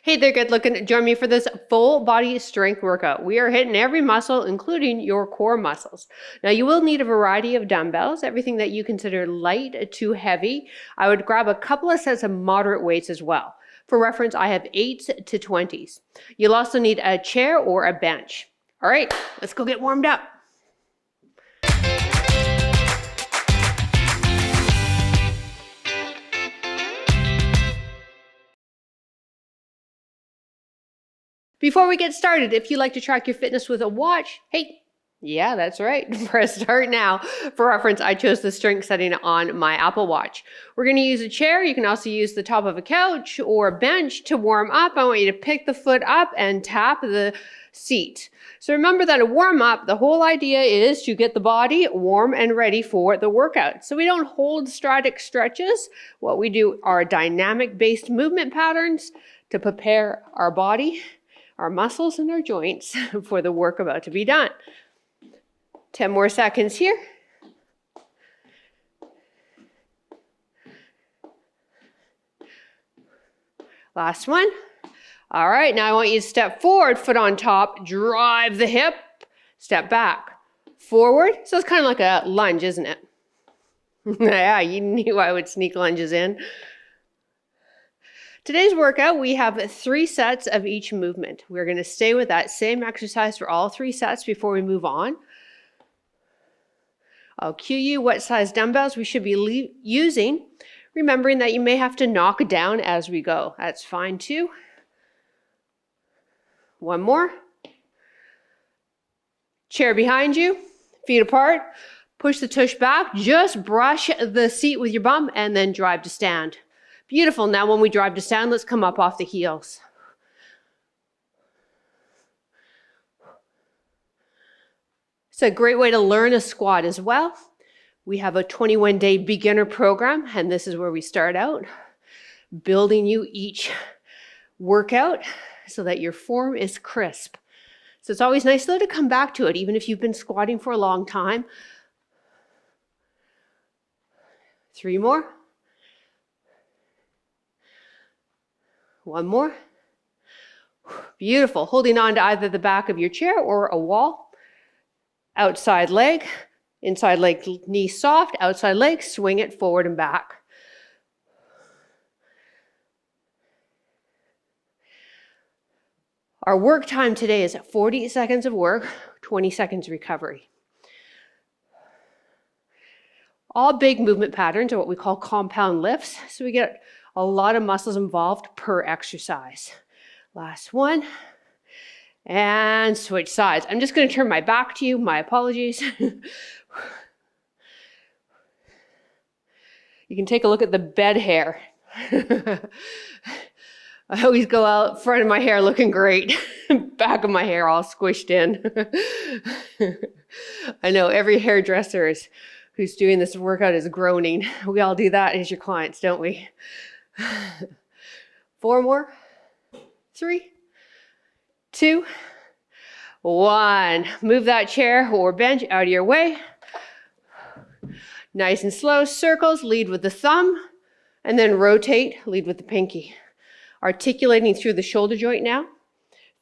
Hey there, good looking. Join me for this full body strength workout. We are hitting every muscle, including your core muscles. Now, you will need a variety of dumbbells, everything that you consider light to heavy. I would grab a couple of sets of moderate weights as well. For reference, I have 8s to 20s. You'll also need a chair or a bench. All right, let's go get warmed up. Before we get started, if you like to track your fitness with a watch, hey, yeah, that's right. Press start now. For reference, I chose the strength setting on my Apple Watch. We're going to use a chair. You can also use the top of a couch or a bench to warm up. I want you to pick the foot up and tap the seat. So remember that a warm up, the whole idea is to get the body warm and ready for the workout. So we don't hold static stretches. What we do are dynamic based movement patterns to prepare our body, our muscles and our joints for the work about to be done. 10 more seconds here. Last one. All right, now I want you to step forward, foot on top, drive the hip, step back, forward. So it's kind of like a lunge, isn't it? Yeah, you knew I would sneak lunges in. Today's workout, we have 3 sets of each movement. We're going to stay with that same exercise for all 3 sets before we move on. I'll cue you what size dumbbells we should be using, remembering that you may have to knock down as we go. That's fine too. One more. Chair behind you, feet apart. Push the tush back, just brush the seat with your bum and then drive to stand. Beautiful. Now when we drive to stand, let's come up off the heels. It's a great way to learn a squat as well. We have a 21-day beginner program, and this is where we start out, building you each workout so that your form is crisp. So it's always nice though to come back to it, even if you've been squatting for a long time. 3 more. 1 more. Beautiful. Holding on to either the back of your chair or a wall. Outside leg, inside leg, knee soft, outside leg, swing it forward and back. Our work time today is 40 seconds of work, 20 seconds recovery. All big movement patterns are what we call compound lifts, so we get a lot of muscles involved per exercise. Last one. And switch sides. I'm just going to turn my back to you. My apologies. You can take a look at the bed hair. I always go out front of my hair looking great. Back of my hair all squished in. I know every hairdresser who's doing this workout is groaning. We all do that as your clients, don't we? 4 more. 3, 2, 1. Move that chair or bench out of your way. Nice and slow circles. Lead with the thumb and then rotate. Lead with the pinky. Articulating through the shoulder joint now.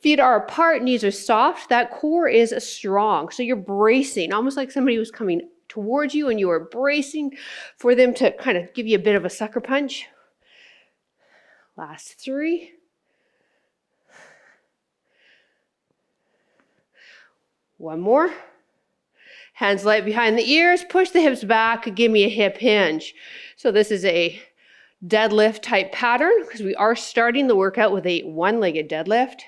Feet are apart, knees are soft. That core is strong. So you're bracing, almost like somebody was coming towards you and you are bracing for them to kind of give you a bit of a sucker punch. Last 3. 1 more. Hands light behind the ears. Push the hips back. Give me a hip hinge. So this is a deadlift type pattern because we are starting the workout with a 1-legged deadlift.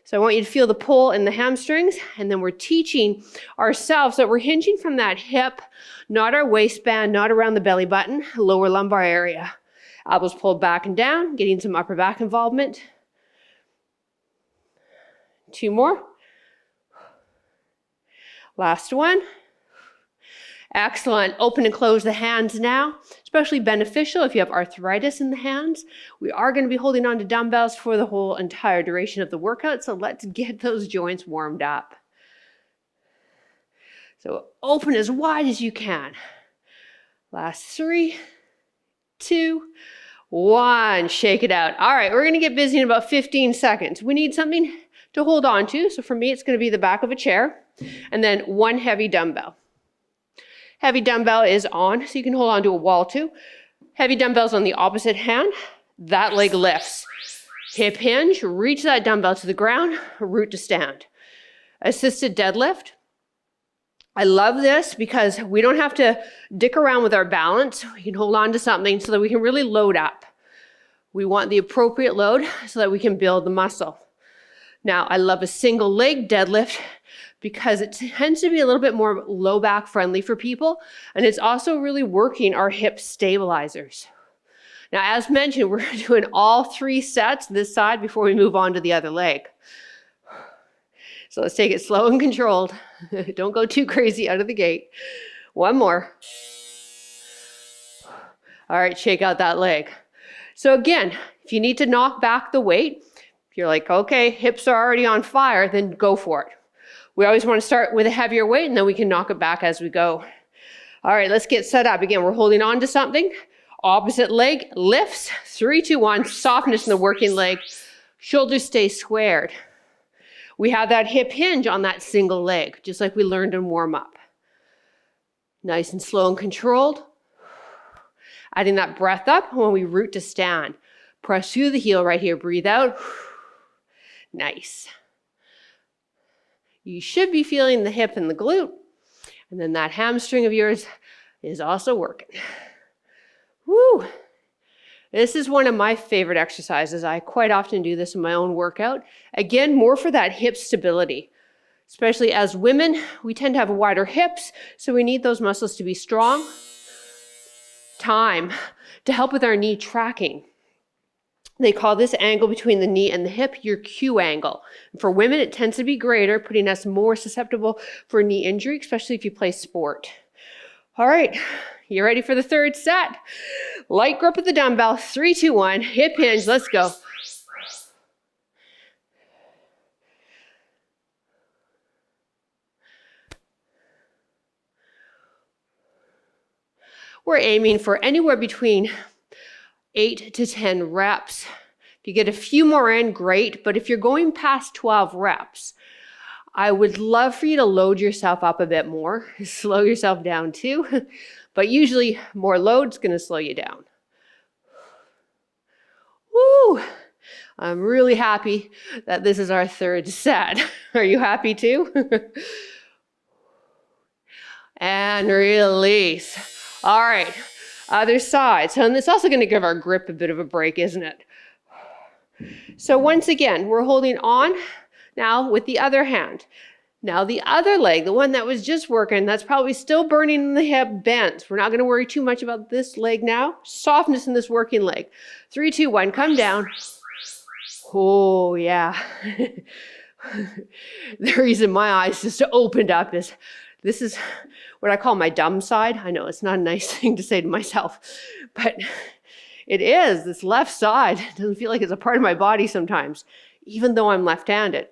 So I want you to feel the pull in the hamstrings, and then we're teaching ourselves that we're hinging from that hip, not our waistband, not around the belly button, lower lumbar area. Elbows pulled back and down, getting some upper back involvement. 2 more. Last one. Excellent. Open and close the hands now. Especially beneficial if you have arthritis in the hands. We are going to be holding on to dumbbells for the whole entire duration of the workout, so let's get those joints warmed up. So open as wide as you can. Last 3, 2, 1, shake it out. All right, we're gonna get busy in about 15 seconds. We need something to hold on to. So for me, it's gonna be the back of a chair, and then 1 heavy dumbbell. Heavy dumbbell is on, so you can hold on to a wall too. Heavy dumbbells on the opposite hand. That leg lifts. Hip hinge, reach that dumbbell to the ground, root to stand. Assisted deadlift. I love this because we don't have to dick around with our balance. We can hold on to something so that we can really load up. We want the appropriate load so that we can build the muscle. Now, I love a single leg deadlift because it tends to be a little bit more low back friendly for people, and it's also really working our hip stabilizers. Now, as mentioned, we're doing all 3 sets this side before we move on to the other leg. So let's take it slow and controlled. Don't go too crazy out of the gate. 1 more. All right, shake out that leg. So again, if you need to knock back the weight, if you're like, okay, hips are already on fire, then go for it. We always want to start with a heavier weight and then we can knock it back as we go. All right, let's get set up. Again, we're holding on to something. Opposite leg lifts. 3, 2, 1, softness in the working leg. Shoulders stay squared. We have that hip hinge on that single leg, just like we learned in warm up. Nice and slow and controlled. Adding that breath up when we root to stand. Press through the heel right here. Breathe out. Nice. You should be feeling the hip and the glute. And then that hamstring of yours is also working. Woo! This is one of my favorite exercises. I quite often do this in my own workout. Again, more for that hip stability. Especially as women, we tend to have wider hips, so we need those muscles to be strong. Time to help with our knee tracking. They call this angle between the knee and the hip your Q angle. For women, it tends to be greater, putting us more susceptible for knee injury, especially if you play sport. All right, you ready for the 3rd set? Light grip of the dumbbell, 3, 2, 1, hip hinge, let's go. We're aiming for anywhere between 8 to 10 reps. If you get a few more in, great, but if you're going past 12 reps, I would love for you to load yourself up a bit more, slow yourself down too, but usually more load's gonna slow you down. Woo! I'm really happy that this is our 3rd set. Are you happy too? And release. All right, other side. So, and it's also gonna give our grip a bit of a break, isn't it? So once again, we're holding on now with the other hand. Now the other leg, the one that was just working, that's probably still burning in the hip, bent. We're not going to worry too much about this leg now. Softness in this working leg. 3, 2, 1, come down. Oh yeah. The reason my eyes just opened up is this is what I call my dumb side. I know it's not a nice thing to say to myself, but it is. This left side doesn't feel like it's a part of my body sometimes, even though I'm left-handed.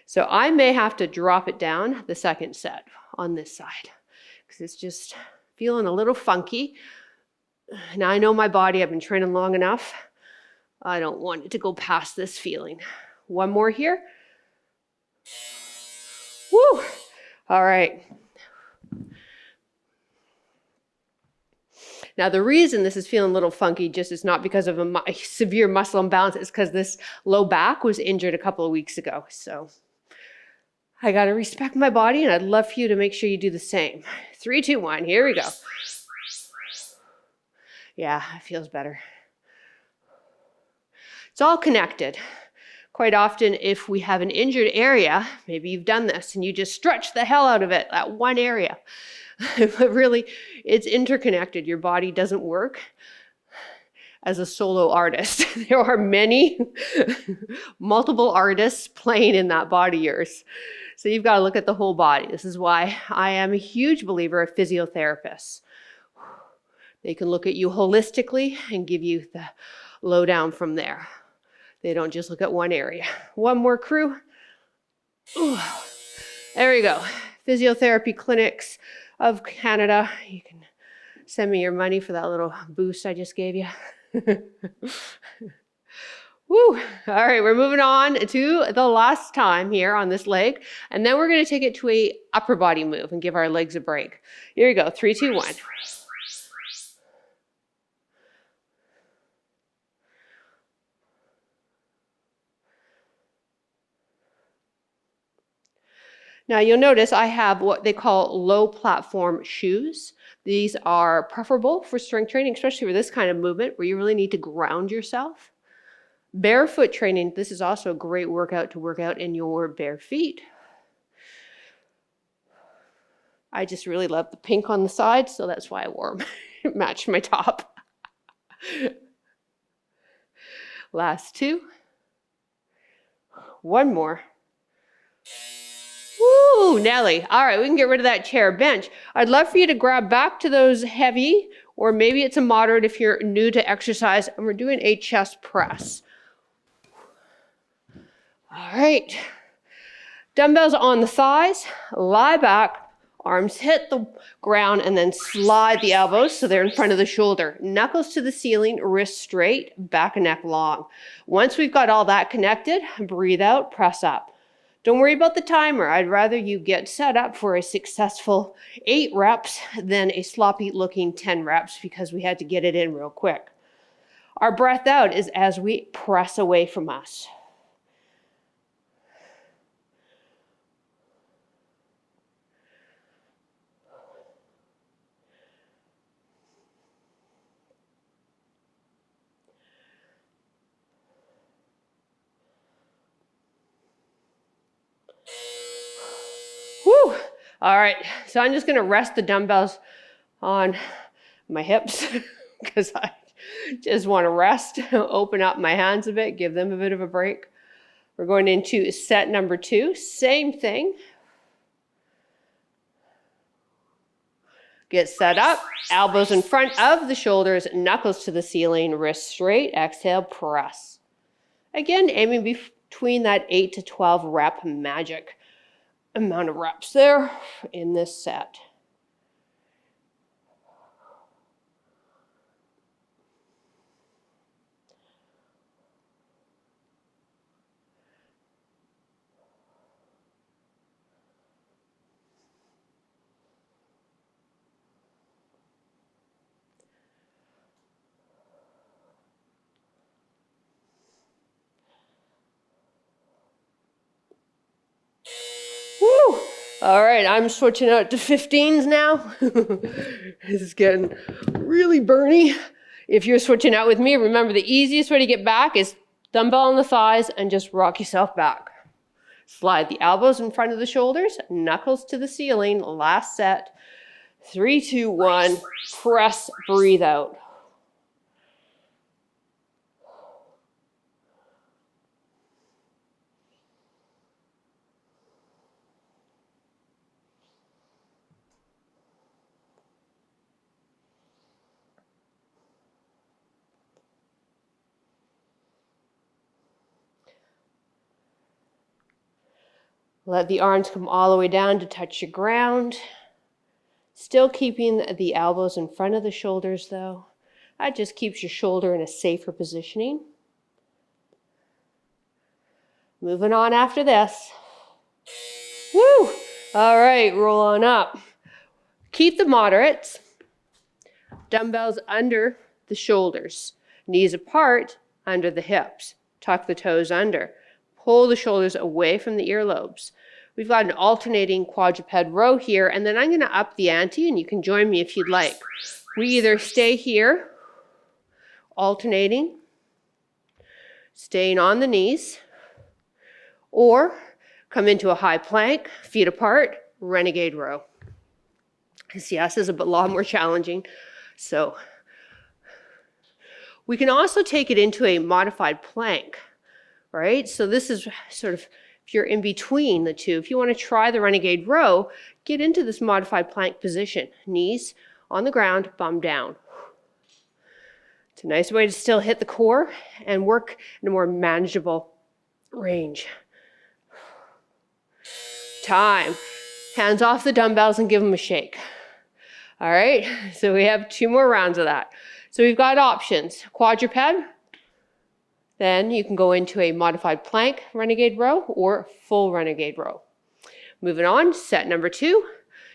So I may have to drop it down the 2nd set on this side because it's just feeling a little funky. Now I know my body, I've been training long enough. I don't want it to go past this feeling. 1 more here. Woo! All right. Now the reason this is feeling a little funky just is not because of a severe muscle imbalance, it's because this low back was injured a couple of weeks ago. So I got to respect my body, and I'd love for you to make sure you do the same. 3, 2, 1, here we go. Yeah, it feels better. It's all connected. Quite often, if we have an injured area, maybe you've done this and you just stretch the hell out of it, that one area. But really, it's interconnected. Your body doesn't work as a solo artist. There are many, multiple artists playing in that body of yours. So you've got to look at the whole body. This is why I am a huge believer of physiotherapists. They can look at you holistically and give you the lowdown from there. They don't just look at one area. 1 more crew. Ooh. There we go. Physiotherapy clinics of Canada. You can send me your money for that little boost I just gave you. Woo! All right, we're moving on to the last time here on this leg, and then we're going to take it to a upper body move and give our legs a break. Here we go, 3, 2, 1. Now you'll notice I have what they call low platform shoes. These are preferable for strength training, especially for this kind of movement where you really need to ground yourself. Barefoot training, this is also a great workout to work out in your bare feet. I just really love the pink on the side, so that's why I wore them. It matched my top. Last 2. One more. Woo, Nelly. All right, we can get rid of that chair bench. I'd love for you to grab back to those heavy, or maybe it's a moderate if you're new to exercise, and we're doing a chest press. All right, dumbbells on the thighs, lie back, arms hit the ground, and then slide the elbows so they're in front of the shoulder. Knuckles to the ceiling, wrists straight, back and neck long. Once we've got all that connected, breathe out, press up. Don't worry about the timer. I'd rather you get set up for a successful 8 reps than a sloppy looking 10 reps because we had to get it in real quick. Our breath out is as we press away from us. Woo! All right, so I'm just gonna rest the dumbbells on my hips because I just wanna rest, open up my hands a bit, give them a bit of a break. We're going into set number 2, same thing. Get set up, elbows in front of the shoulders, knuckles to the ceiling, wrists straight, exhale, press. Again, aiming between that 8 to 12 rep magic amount of reps there in this set. Woo! All right, I'm switching out to 15s now. This is getting really burny. If you're switching out with me, remember the easiest way to get back is dumbbell on the thighs and just rock yourself back. Slide the elbows in front of the shoulders, knuckles to the ceiling. Last set. 3, 2, 1. Press, breathe out. Let the arms come all the way down to touch the ground. Still keeping the elbows in front of the shoulders though. That just keeps your shoulder in a safer positioning. Moving on after this. Woo! All right, roll on up. Keep the moderates. Dumbbells under the shoulders. Knees apart under the hips. Tuck the toes under. Pull the shoulders away from the earlobes. We've got an alternating quadruped row here, and then I'm going to up the ante, and you can join me if you'd like. We either stay here, alternating, staying on the knees, or come into a high plank, feet apart, renegade row. This, yes, is a lot more challenging. So we can also take it into a modified plank. Right? So this is sort of, if you're in between the two, if you want to try the renegade row, get into this modified plank position. Knees on the ground, bum down. It's a nice way to still hit the core and work in a more manageable range. Time. Hands off the dumbbells and give them a shake. All right, so we have 2 more rounds of that. So we've got options, quadruped, then you can go into a modified plank renegade row or full renegade row. Moving on, set number 2,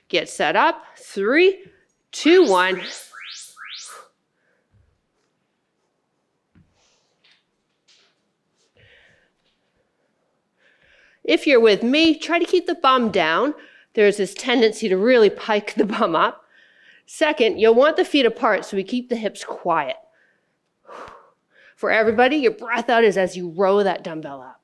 get set up, 3, 2, 1. If you're with me, try to keep the bum down. There's this tendency to really pike the bum up. Second, you'll want the feet apart so we keep the hips quiet. For everybody, your breath out is as you row that dumbbell up.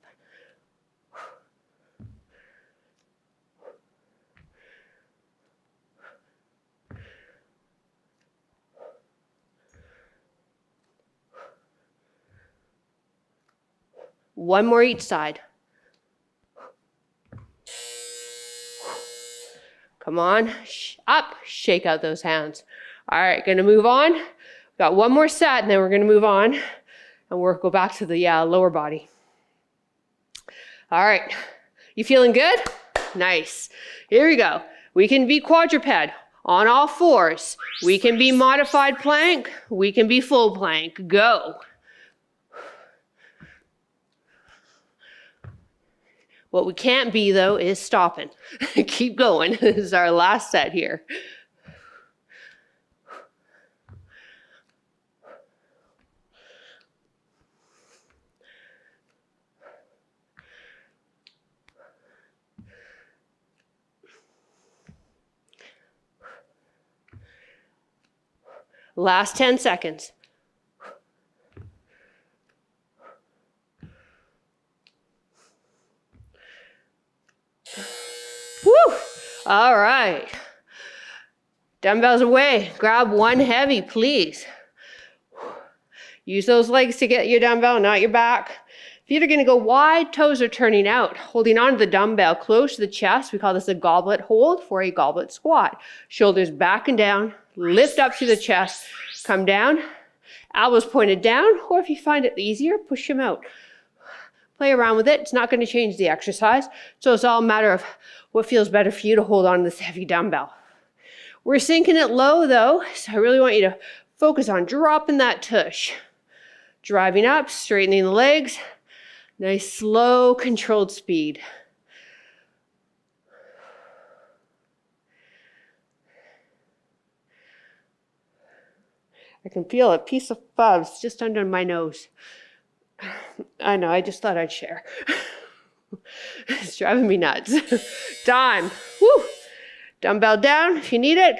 One more each side. Come on, up, shake out those hands. All right, gonna move on. We've got one more set and then we're gonna move on and we'll go back to the lower body. All right, you feeling good? Nice. Here we go. We can be quadruped on all 4s. We can be modified plank. We can be full plank. Go. What we can't be, though, is stopping. Keep going. This is our last set here. Last 10 seconds. Woo! All right. Dumbbells away. Grab one heavy, please. Use those legs to get your dumbbell, not your back. Feet are going to go wide, toes are turning out. Holding on to the dumbbell close to the chest. We call this a goblet hold for a goblet squat. Shoulders back and down. Lift up through the chest. Come down. Elbows pointed down. Or if you find it easier, push them out. Play around with it. It's not going to change the exercise. So it's all a matter of what feels better for you to hold on to this heavy dumbbell. We're sinking it low though, so I really want you to focus on dropping that tush. Driving up, straightening the legs. Nice, slow, controlled speed. I can feel a piece of fuzz just under my nose. I know, I just thought I'd share. It's driving me nuts. Time. Woo! Dumbbell down if you need it.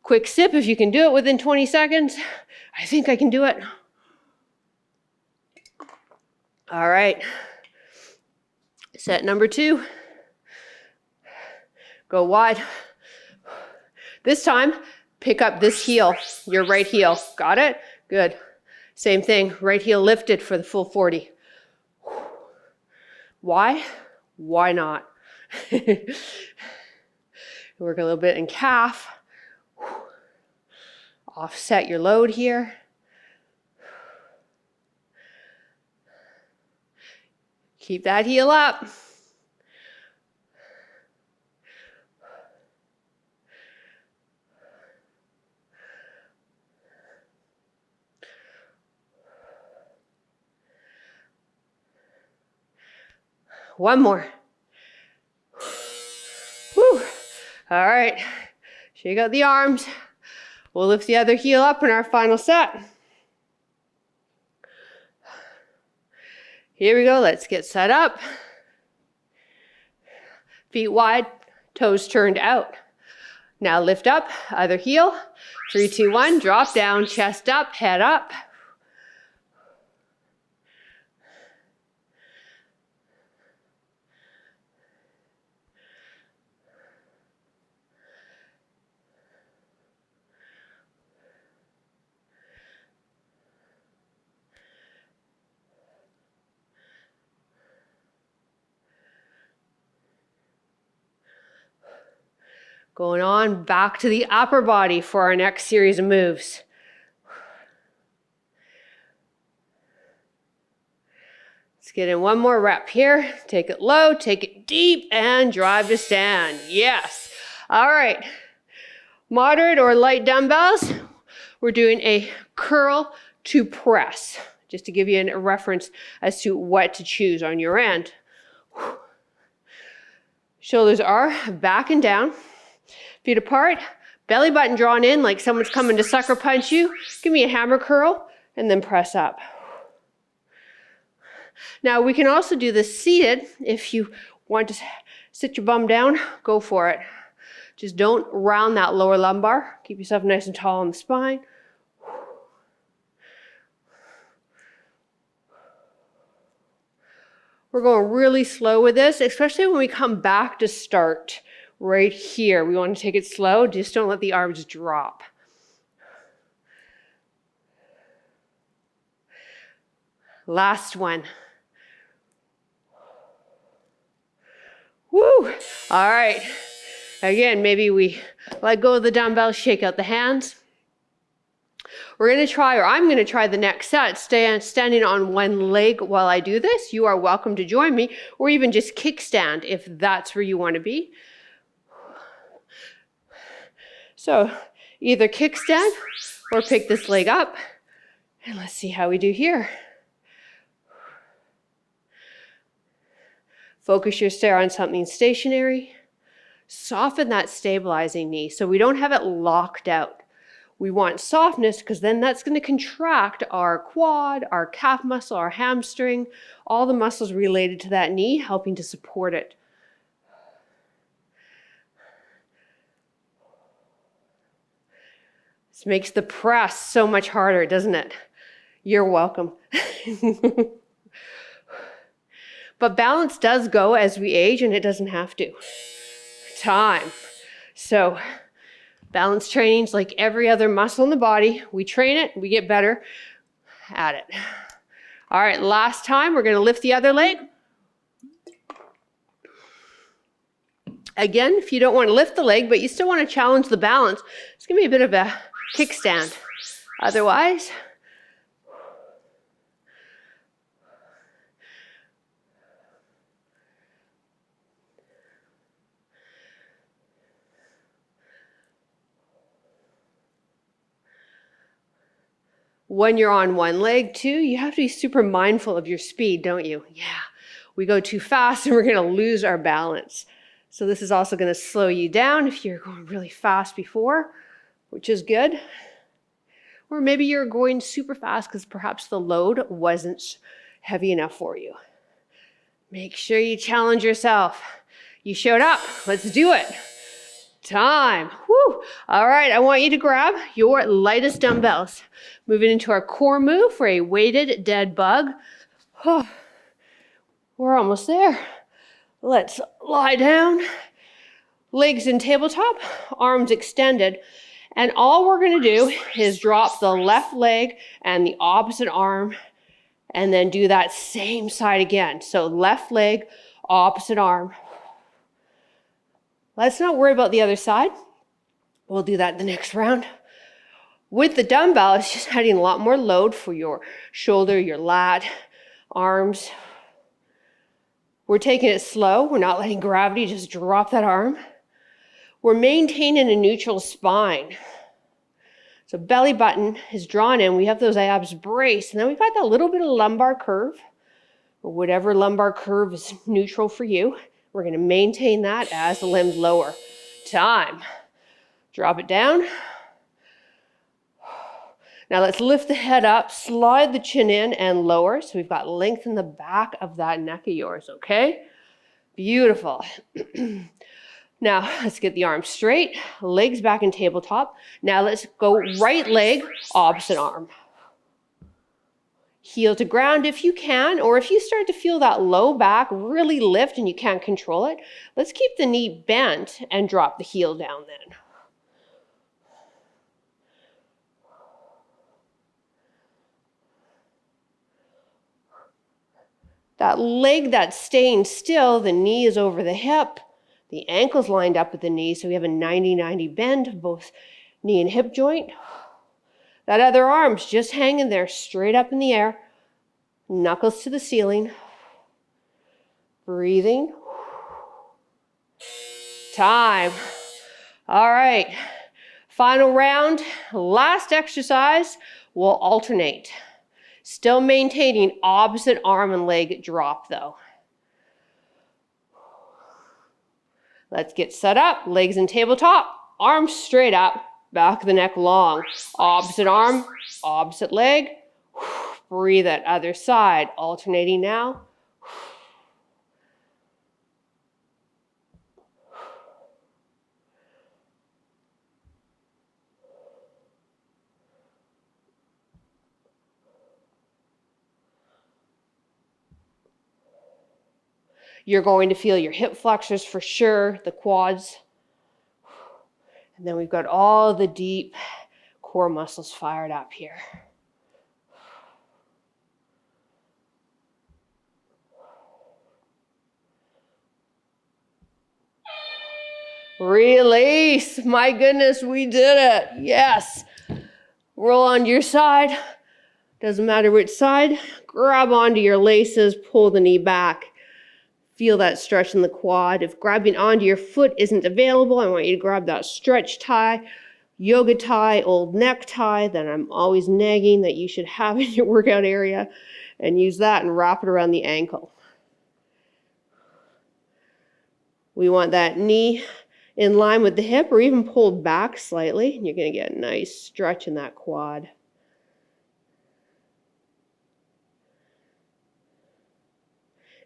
Quick sip if you can do it within 20 seconds. I think I can do it. All right. Set number 2. Go wide. This time, pick up this heel, your right heel. Got it? Good. Same thing, right heel lifted for the full 40. Why? Why not? Work a little bit in calf. Offset your load here. Keep that heel up. One more. Whew. All right. Shake out the arms. We'll lift the other heel up in our final set. Here we go. Let's get set up. Feet wide, toes turned out. Now lift up, other heel. 3, 2, 1. Drop down, chest up, head up. Going on back to the upper body for our next series of moves. Let's get in one more rep here. Take it low, take it deep, and drive to stand. Yes. All right. Moderate or light dumbbells, we're doing a curl to press, just to give you a reference as to what to choose on your end. Shoulders are back and down, feet apart, belly button drawn in like someone's coming to sucker punch you. Give me a hammer curl and then press up. Now we can also do this seated. If you want to sit your bum down, go for it. Just don't round that lower lumbar. Keep yourself nice and tall on the spine. We're going really slow with this, especially when we come back to start right here. We want to take it slow. Just don't let the arms drop. Last one. Woo! All right. Again, maybe we let go of the dumbbell, shake out the hands. We're going to try, or I'm going to try the next set, standing on one leg while I do this. You are welcome to join me, or even just kickstand if that's where you want to be. So either kickstand or pick this leg up, and let's see how we do here. Focus your stare on something stationary. Soften that stabilizing knee so we don't have it locked out. We want softness because then that's going to contract our quad, our calf muscle, our hamstring, all the muscles related to that knee, helping to support it. This makes the press so much harder, doesn't it? You're welcome. But balance does go as we age, and it doesn't have to. Time. So balance training's like every other muscle in the body. We train it, we get better at it. All right, last time, we're going to lift the other leg. Again, if you don't want to lift the leg, but you still want to challenge the balance, it's going to be a bit of a kickstand. Otherwise, when you're on one leg too, you have to be super mindful of your speed, don't you? Yeah, we go too fast and we're going to lose our balance. So this is also going to slow you down if you're going really fast before, which is good. Or maybe you're going super fast because perhaps the load wasn't heavy enough for you. Make sure you challenge yourself. You showed up. Let's do it. Time. Woo. All right, I want you to grab your lightest dumbbells. Moving into our core move for a weighted dead bug. Oh, we're almost there. Let's lie down. Legs in tabletop, arms extended. And all we're going to do is drop the left leg and the opposite arm, and then do that same side again. So left leg, opposite arm. Let's not worry about the other side. We'll do that in the next round. With the dumbbell, it's just adding a lot more load for your shoulder, your lat, arms. We're taking it slow. We're not letting gravity just drop that arm. We're maintaining a neutral spine. So belly button is drawn in. We have those abs braced. And then we've got that little bit of lumbar curve, or whatever lumbar curve is neutral for you. We're going to maintain that as the limbs lower. Time. Drop it down. Now let's lift the head up, slide the chin in and lower. So we've got length in the back of that neck of yours, okay? Beautiful. Now let's get the arms straight, legs back in tabletop. Now let's go right leg, opposite arm. Heel to ground if you can, or if you start to feel that low back really lift and you can't control it, let's keep the knee bent and drop the heel down then. That leg that's staying still, the knee is over the hip, the ankle's lined up with the knee, so we have a 90-90 bend of both knee and hip joint. That other arm's just hanging there, straight up in the air, knuckles to the ceiling. Breathing. Time. All right. Final round, last exercise, we'll alternate. Still maintaining opposite arm and leg drop though. Let's get set up, legs in tabletop, arms straight up, back of the neck long. Opposite arm, opposite leg. Breathe that other side, alternating now. You're going to feel your hip flexors for sure, the quads. And then we've got all the deep core muscles fired up here. Release. My goodness, we did it. Yes. Roll onto your side. Doesn't matter which side. Grab onto your laces, pull the knee back. Feel that stretch in the quad. If grabbing onto your foot isn't available, I want you to grab that stretch tie, yoga tie, old neck tie that I'm always nagging that you should have in your workout area, and use that and wrap it around the ankle. We want that knee in line with the hip or even pulled back slightly. You're going to get a nice stretch in that quad.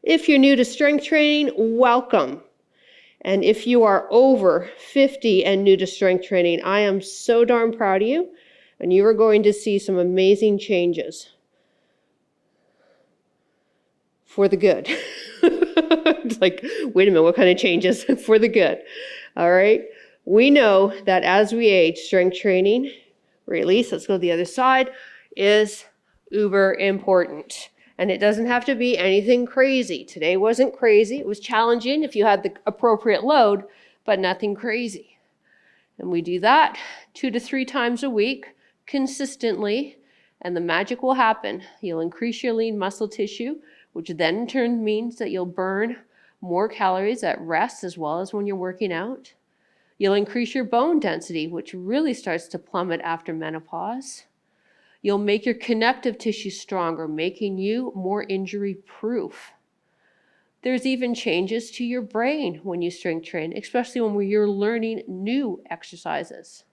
If you're new to strength training, welcome. And if you are over 50 and new to strength training, I am so darn proud of you, and you are going to see some amazing changes for the good. It's like, wait a minute, what kind of changes? For the good. All right. We know that as we age, strength training, release, let's go to the other side, is uber important. And it doesn't have to be anything crazy. Today wasn't crazy. It was challenging if you had the appropriate load, but nothing crazy. And we do that 2 to 3 times a week consistently, and the magic will happen. You'll increase your lean muscle tissue, which then in turn means that you'll burn more calories at rest as well as when you're working out. You'll increase your bone density, which really starts to plummet after menopause. You'll make your connective tissue stronger, making you more injury-proof. There's even changes to your brain when you strength train, especially when you're learning new exercises.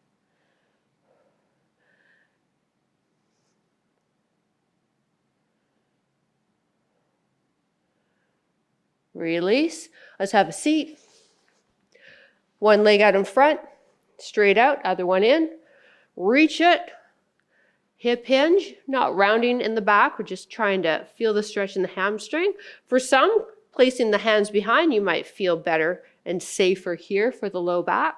Release. Let's have a seat. One leg out in front, straight out, other one in. Reach it. Hip hinge, not rounding in the back. We're just trying to feel the stretch in the hamstring. For some, placing the hands behind, you might feel better and safer here for the low back.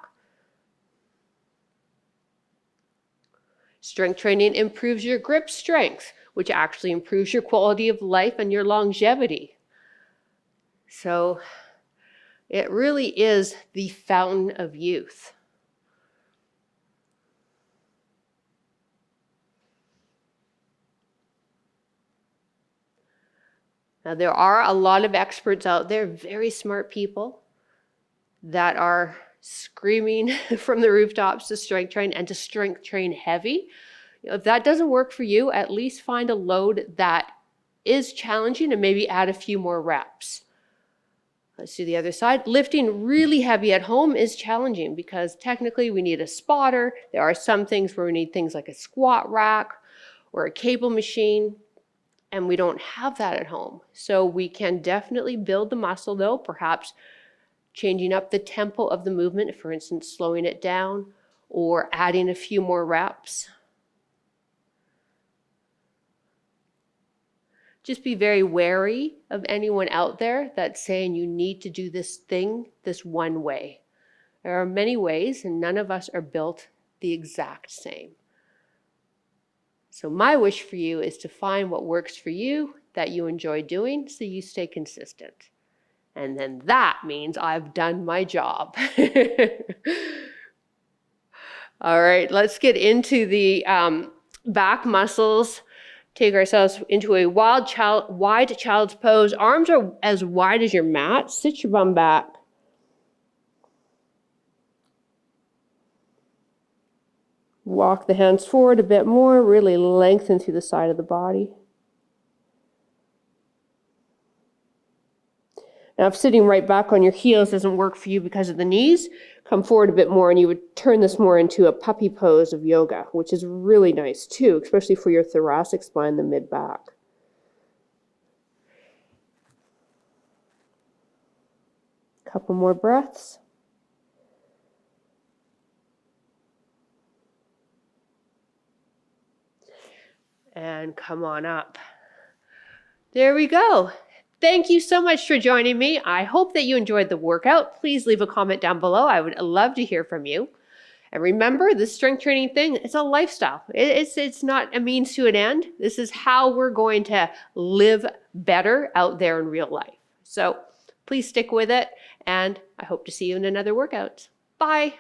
Strength training improves your grip strength, which actually improves your quality of life and your longevity. So it really is the fountain of youth. Now, there are a lot of experts out there, very smart people, that are screaming from the rooftops to strength train and to strength train heavy. If that doesn't work for you, at least find a load that is challenging and maybe add a few more reps. Let's do the other side. Lifting really heavy at home is challenging because technically we need a spotter. There are some things where we need things like a squat rack or a cable machine. And we don't have that at home. So we can definitely build the muscle though, perhaps changing up the tempo of the movement, for instance, slowing it down or adding a few more reps. Just be very wary of anyone out there that's saying you need to do this thing this one way. There are many ways and none of us are built the exact same. So my wish for you is to find what works for you, that you enjoy doing, so you stay consistent. And then that means I've done my job. All right, let's get into the back muscles. Take ourselves into a wide child's pose. Arms are as wide as your mat. Sit your bum back. Walk the hands forward a bit more, really lengthen through the side of the body. Now, if sitting right back on your heels doesn't work for you because of the knees, come forward a bit more and you would turn this more into a puppy pose of yoga, which is really nice too, especially for your thoracic spine, the mid-back. Couple more breaths. And come on up. There we go. Thank you so much for joining me. I hope that you enjoyed the workout. Please leave a comment down below. I would love to hear from you. And remember, this strength training thing, it's a lifestyle. It's not a means to an end. This is how we're going to live better out there in real life. So please stick with it, and I hope to see you in another workout. Bye.